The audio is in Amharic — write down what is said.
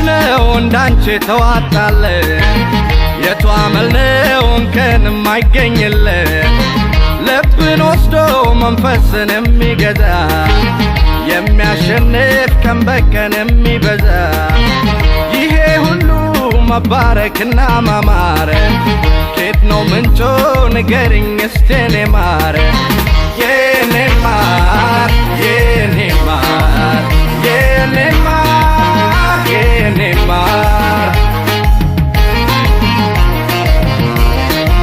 ነው እንዳንቺ ተዋጣለ የቷ መልነው እንከን የማይገኝለ ልብን ወስዶ መንፈስን የሚገዛ የሚያሸንፍ ቀን በቀን የሚበዛ ይሄ ሁሉ መባረክና ማማረ ከየት ነው ምንጮ ንገሪኝ እስቲ እኔ ማረ